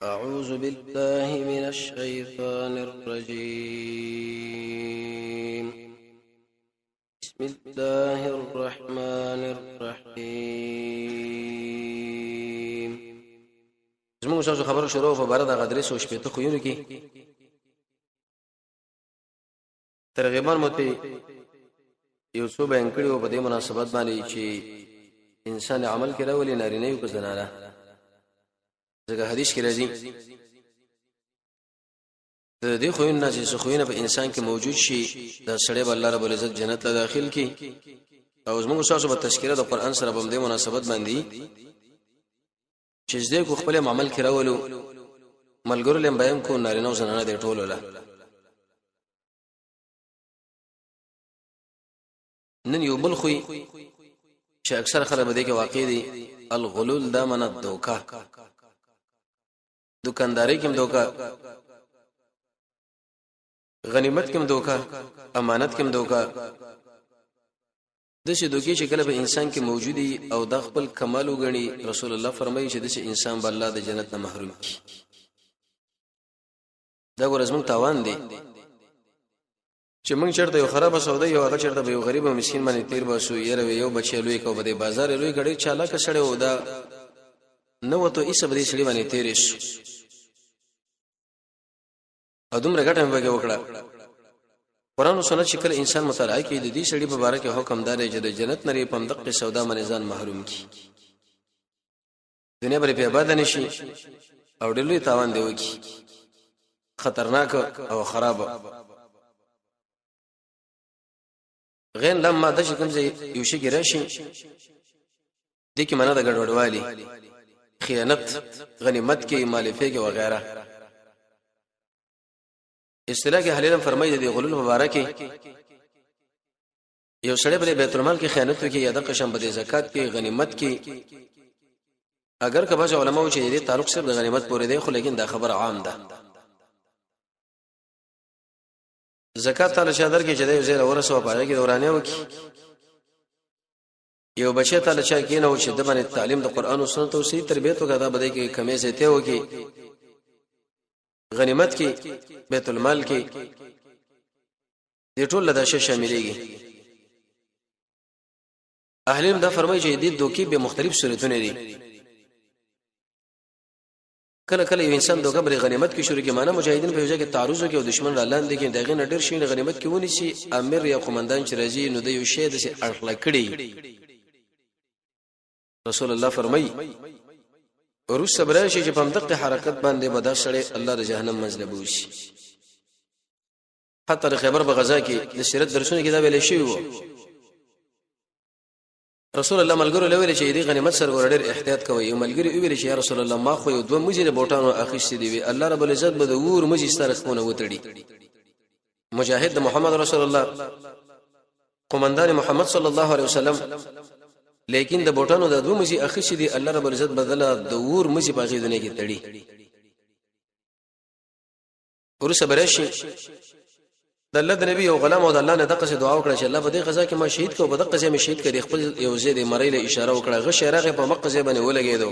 أعوذ بالله من الشيطان الرجيم. بسم الله الرحمن الرحيم. زموږ تاسو خبرو شروع په بار د غدرس او شپته خوونه کې ترغیبان مته یو څو بیان کړي په دې مناسبت باندې چې انسان عمل کړي ولې نارینه یو په زنانه ځکه حدیث کې راځي د دې خوونه چې خوونه په انسان کې موجود شي د سړی بل الله رب العزت جنت ته داخل کی او زموږ تاسو په تذکرہ د قران سره په دې مناسبت باندې چې دې کو خپل عمل کړي ولو ملګرو لم بیان کو نارینه او زنانه د ټولو له نن یو بل خوې چې اکثر خلک به دې کې واقع دي الغلول دا من الدوکا دکانداري کې دوکا غنیمت کې دوکا امانت کې دوکا د څه دوکي چې کله په انسان کې موجودي او د خپل کمال وګڼي رسول الله فرمایي چې د څه انسان بل الله د جنت نه محروم کی دا ورزمن تاوان دی چې موږ چرته یو خراب سودا یو هغه چرته یو غریب او مسکین باندې تیر باسو یره یو بچی لوی کو بده بازار لوی غړي چالاک سره ودا نو ته ایسه بده سړي باندې تیرې شو ادم رګټه مې وکړه قرآن او سنت شکل انسان مطالعه کوي د دې سړي په اړه کې حکم دار چې د جنت نری په دقه سودا باندې ځان محروم کی دنیا بری په آباد نشي او ډلوي تاوان دی وکی خطرناک او خراب غین لما د شکم زي یو شي ګراشي د کی معنا د ګډوډوالي خیانت غنیمت کې مالفه کې وغیرہ اصطلاح کې حلیلم فرمایي د غلول مبارکي یو سړی په بیت المال کې خیانت کوي یا د قشم بده زکات کې غنیمت کې اگر کبه علماء چې دې تعلق صرف د غنیمت پورې دی خو لیکن دا خبر عام ده زکات تعالی شادر کې چې د زیر ورسو پاره کې دورانه وکي یو بچی تعالی چا کې نه و چې د باندې تعلیم د قران او سنت او صحیح تربیت وکړه بده کې کمې زیته وکي غنیمت کې بیت المال کې دې ټول له داشه شاملېږي اهلیم دا فرمایي چې دې دوکي به مختلف صورتونه دي کله کله یو انسان دوکه بری غنیمت کې شروع کې معنا مجاهدین په وجه کې تعرض کوي او دشمن را لاندې کې دغه نډر شي غنیمت کې ونی شي امیر یا قومندان چې راځي نو د یو شی د سي اړخلا کړي رسول الله فرمایي ورس صبر شي چې په دقه حرکت باندې بدا سره الله د جهنم مجلب وشي حتی خیبر په غزا کې د سیرت درسونه کې دا ویل شي وو رسول الله ملګرو لوي چې دې غنیمت سره ورډر احتیاط کوي یو ملګری ویل چې یا رسول الله ما خو یو دوه مجره بوټانو اخیستې دی وی الله رب العزت به د ور مجي ستاره خونه وتړي مجاهد محمد رسول الله قومندان محمد صلی الله علیه وسلم لیکن د بوټانو د دوه مجي اخیستې دی الله رب العزت بدله د ور مجي په غیدنه کې تړي ورسه برشي د الله د نبی او غلام او د الله نه دغه دعا وکړه چې الله په دې غزا کې ما شهید کو په دغه ځای می شهید کړي خپل یو زید مړی له اشاره وکړه غشرغه په مکه ځای باندې ولګیدو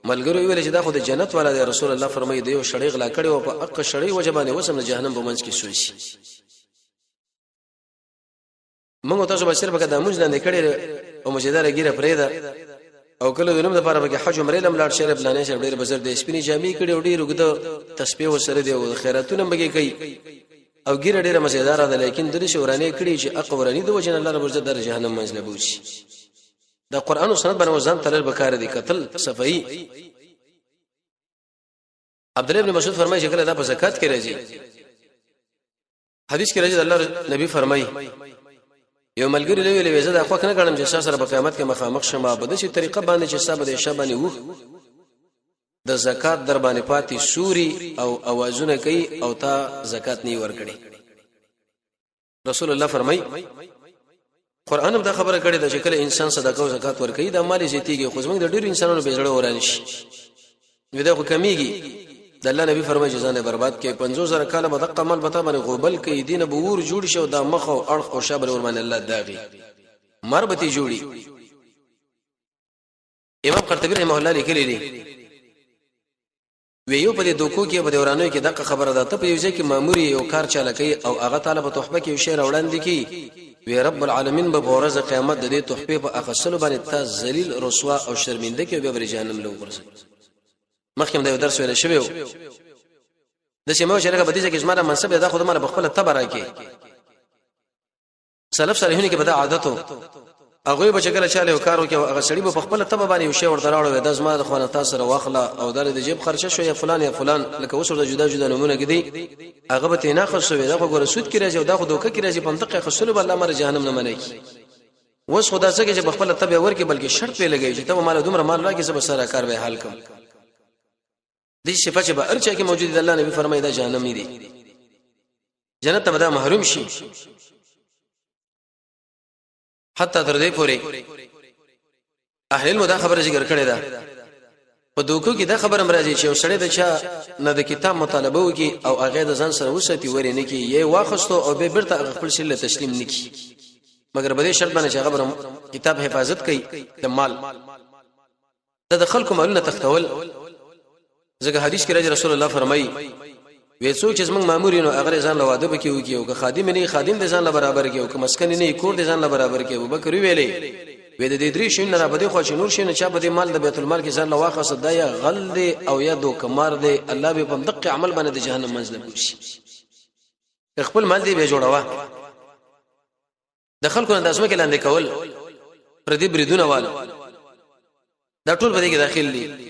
ملګرو ویل چې دا خو د جنت والا دی رسول الله فرمایي دی یو شړې غلا کړي او په اق شړې وجبانه وسم د جهنم په منځ کې سوي شي موږ تاسو به صرف کده موږ نه کړي او مجدار ګیره پرېدا او کله د نوم د لپاره به حج عمره لم لاړ شهر بلانه شه ډېر بزر د سپینې جامې کړي او ډېر وګد تسبیح وسره دی او خیراتونه بګي کوي او ګیره ډیره مزیدار ده لیکن د شورانه کړي چې اقورانی د وجه الله رب عزت در جهنم منزل بوشي دا قران او سنت باندې وزن تلل بکار دي قتل صفئی عبد الله ابن مسعود فرمایي چې کله دا په زکات کې راځي حدیث کې راځي الله نبی فرمایي یو ملګری له ویلې زه دا خو کنه غړم چې سره په قیامت کې مخامخ شمه په دې طریقه باندې چې صاحب د شبانه وو د زکات در باندې پاتې سوري او اوازونه کوي او تا زکات نه ورکړي رسول الله فرمای قران دا خبره کړې ده چې کله انسان صدقه او زکات ورکړي د مال زیاتیږي خو زموږ د ډېر انسانانو به زړه وران شي ودا خو کمیږي د الله نبی فرمایي چې ځان برباد کې 50000 کاله به دقه مال بتا باندې غوبل کې دینه به ور جوړ شو د مخ او اړخ او شابر ور باندې الله داغي مربتي جوړي امام قرطبي رحمه الله لیکلی دی ویو په دې دوکو کې په دورانو کې دغه خبره ده ته په یو ځای کې مامور یو کار چاله کوي او هغه طالب تحفه کې شی راوړاندې کی وی رب العالمین به ورځ قیامت د دې تحفه په اخصلو باندې تا ذلیل رسوا او شرمنده کې به جهنم له ورسې مخکې د درس ویل شوی د سیمو شرکه په دې کې زماره منصب ده خو د خپل تبره کې سلف صالحین کې بد عادتو هغه به چکل چاله او کارو کې هغه سړي په خپل تبه باندې یو شی ورته راوړل د زما د خوانه تاسو سره واخله او د جیب خرچه شو یا فلان لکه اوس ورته جدا جدا نمونه کړي هغه به تینا خرڅوي دا خو ګور سود کې راځي او دا خو دوکه کې راځي په منطقه خصلو بل امر جهنم نه منای کی وس خدا څخه چې خپل تبه ورکه بلکې شرط په لګي چې ته مال دومره مال راکې سبا سره کار به حل کوم دې صفه چې به ارچا کې موجود دی الله نبی فرمایي دا جهنم نه دی جنت ته به محروم شي حتی تر دې پورې اهل المدا خبره ذکر کړې ده په دوکو کې دا خبره مرাজি چې وسړی د چا نه د کتاب مطالبه وکي او هغه د ځان سره وساتي ورې نه کی یې واخستو او به برته خپل شله تسلیم نکي مګر په دې شرط باندې چې هغه کتاب حفاظت کوي د مال د خلکو مالونه تختول ځکه حدیث کې راځي رسول الله فرمایي وې څوک چې زمنګ مامورینو هغه ځان له واده بکی وکي او که خادم نه خادم د ځان له برابر کې او که مسکن نه کور د ځان له برابر کې ابوبکر ویلې وې د دې درې شین نه بده خو چې نور شین چا بده مال د بیت المال کې ځان له واخه صدایا غل دی او یا دو کمار دی الله به په دقه عمل باندې د جهنم منزل کوشي خپل مال دی به جوړوا د خلکو اندازمه کې لاندې کول پر دې بریدونه والو دا ټول په دې کې داخل دي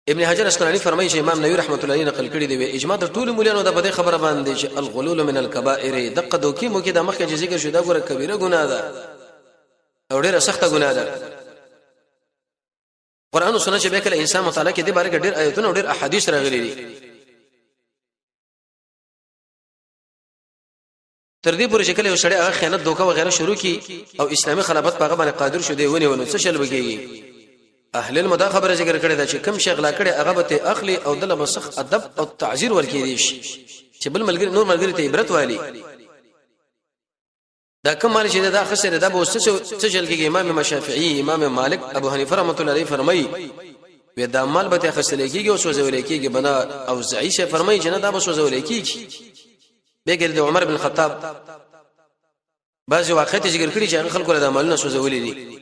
ابن حجر اسقلانی فرمایي چې امام نووي رحمت الله علیه نقل کړی دی اجماع د ټول مولانو د بده خبره باندې چې الغلول من الكبائر دقه دوکي مو کې د مخکې ذکر شو دا ګوره کبیره ګناه ده او ډیره سخته ګناه ده قران او سنت چې به کله انسان مطالعه کې د باره کې ډیر آیتونه او ډیر احادیث راغلي دي تر دې پورې چې کله یو سړی هغه خیانت دوکه وغیرہ شروع کی او اسلامي خلافت په هغه باندې قادر شو دی ونه څه شل بږي اهل المدا خبره ذکر کړی دا چې کم شغلا کړي هغه به اخلي او دله مسخ ادب او تعذير ورکې دي چې بل ملګری نور ملګری ته عبرت والی دا کوم مال چې دا خسر دا به څه چل کې امام شافعي امام مالک ابو حنیفه رحمۃ اللہ علیہ فرمایي و دا مال به خسر کېږي او سوځول کېږي بنا او زعیشه فرمایي چې نه دا به سوځول کېږي بګر د عمر بن الخطاب بعض واقعیت ذکر کړي چې خلکو له مالونو سوځول دي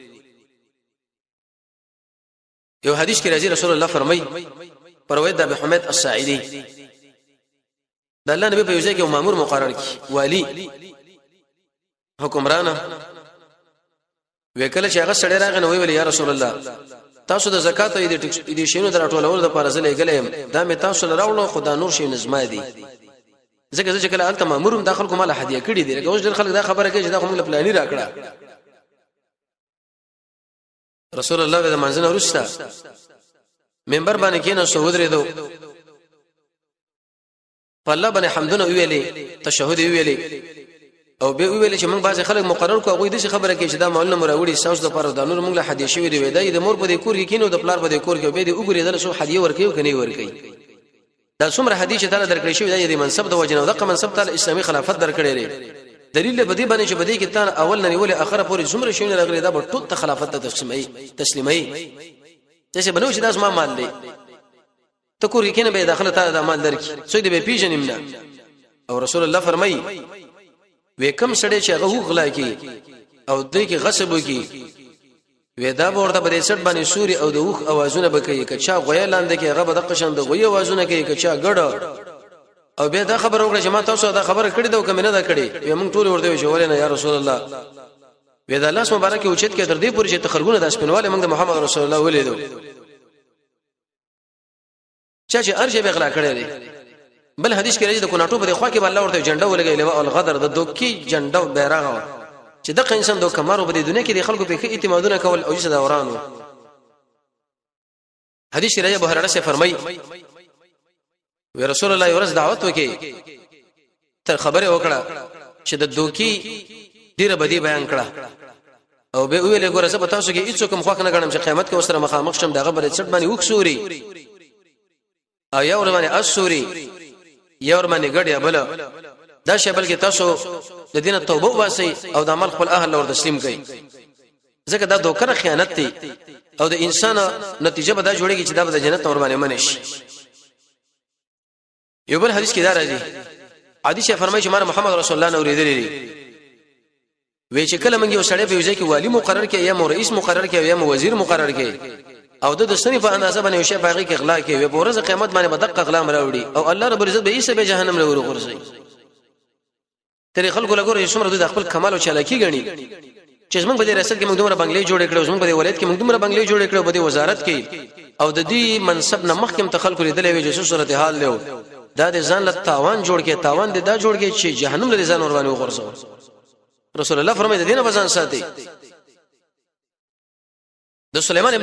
یو حدیث کې راځي رسول الله فرمایي پروید د ابي حمید الساعدي د الله نبی په یوځای کې مامور مقرر کی والی حکمران وکړه چې هغه سړی راغی نو ویل یا رسول الله تاسو د زکات او د شینو درټولولو د پاره زلې غلې دا مې تاسو لراوړو خدا نور شي نظم دي ځکه چې کله الته مامورم داخل کومه هدیه کړی دی لکه اوس ډېر خلک دا خبره کوي چې دا کوم پلاني راکړه رسول الله د منځنه ورسته منبر باندې کېنه سعودري دو په الله باندې حمدونه ویلې تشهود ویلې او به ویلې چې موږ بعض خلک مقرر کو غوې د خبره کې چې دا معلومه مراوړي ساوس د پاره د نور موږ له حدیث شوی دی ودا د مور په دې کور کې کینو د پلار په دې کور کې به دې وګوري دل سو حدیث ورکیو کني ورکی دا څومره حدیث ته درکړی شوی دی منصب د وجنه دغه منصب ته اسلامي خلافت درکړی لري دلیل بدی باندې چې بدی کې تان اول نه نیولې اخره پورې څومره شوی راغلی دا په ټول خلافت ته تسلیمي چې بنو چې داس ما مال دی ته کور کې کنه به داخله ته د مال درکې څو دې به پیژنیم نه او رسول الله فرمایي وکم سړی چې هغه غلا کی او دوی کې غصب وکي ودا ورته په دې سټ باندې سوري او د وخ اوازونه بکې کچا غویا لاندې کې هغه به د قشن د غویا اوازونه کوي کچا ګړه او به دا خبر وکړه چې ما تاسو دا خبره کړې دا کوم نه دا کړې موږ ټول ورته وشو ولې نه یا رسول الله ودا الله مبارک اوچت کې تر دې پورې چې تخرګونه د سپینواله موږ د محمد رسول الله ولیدو چې ارجه به غلا کړې بل حدیث کې راځي د کوناټو په خوا کې الله ورته جنډه ولګي لوا الغدر د دوکي جنډه بیرغ چې دغه انسان دوه کمارو په دنیا کې د خلکو په اعتمادونه کول او چې دا ورانو حدیث راځي ابو هريره سے فرمایي و رسول الله ورځ دعوت وکي تر خبره وکړه چې د دوکي ډیره بدی بیان کړه او به ویل ګوره زه به تاسو کې هیڅ کوم خوښ نه غنم چې قیامت کې وسره مخامخ شم دغه بل څټ باندې وکسوري او یا ور باندې اسوري یا ور باندې ګډیا بل دا شی بلکې تاسو د دینه توبه واسي او د عمل خپل اهل اور تسلیم کړئ ځکه دا دوکره خیانت دی او د انسان نتیجه به دا جوړیږي چې دا به د جنت اور باندې منشي یو بل حدیث کې دا راځي حدیث فرمایي چې محمد رسول الله نو ورېدلې وی چې کله موږ یو سړی په وځي کې والی مقرر کې یا رئیس مقرر کې یا وزیر مقرر کې او د سنې په اندازه باندې یو شی باغی کې اغلا کې وي په ورځ قیامت باندې بدقه اغلا مراوړي او الله رب العزت به یې سبه جهنم له ورغورځي ترې خلکو لګورې څومره د خپل کمال او چالاکی غني چې موږ په دې ریاست کې موږ دومره بنگلې جوړ کړو موږ په دې ولایت کې موږ دومره بنگلې جوړ کړو په دې وزارت کې او د دې منصب نه مخکې تخلق لیدلې وي چې صورت حال له دا د ځان له تاوان جوړ کې تاوان د دا جوړ کې چې جهنم له ځان ور باندې وغورځو رسول الله فرمایي د دینه بزان ساتي د سليمان